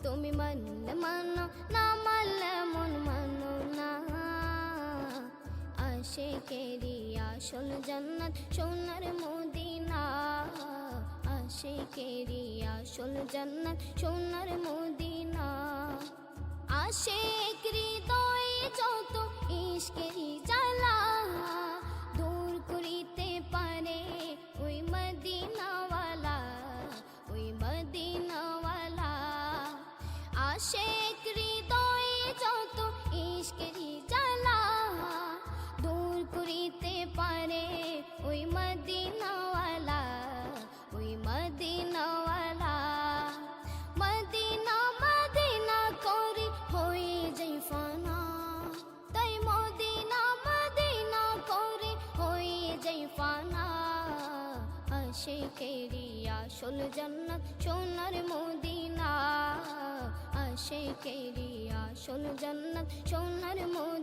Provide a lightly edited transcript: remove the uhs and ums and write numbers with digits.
তুমি মানলে মানো, না মানলে মন মানো না। আশিকেরি আসল জান্নাত সোনার মদিনা, আশিকেরি আসল জান্নাত সোনার মদিনা। আশিক হৃদয়ে যত ইশকেরি জ্বালা দূর করিতে পারে ওই মদিনাওয়ালা, ওই মদিনাওয়ালা। আশিক হৃদয়ে যত ইশকেরি জ্বালা দূর করিতে পারে ওই মদিনাওয়ালা, ওই মদিনাওয়ালা। মদিনা মদিনা করে হয়ে যাই ফানা, তাই মদিনা মদিনা করে হয়ে যাই ফানা। আশিকেরি আসল জান্নাত সোনার মদিনা, আশিকেরি আসল জান্নাত সোনার মদিনা।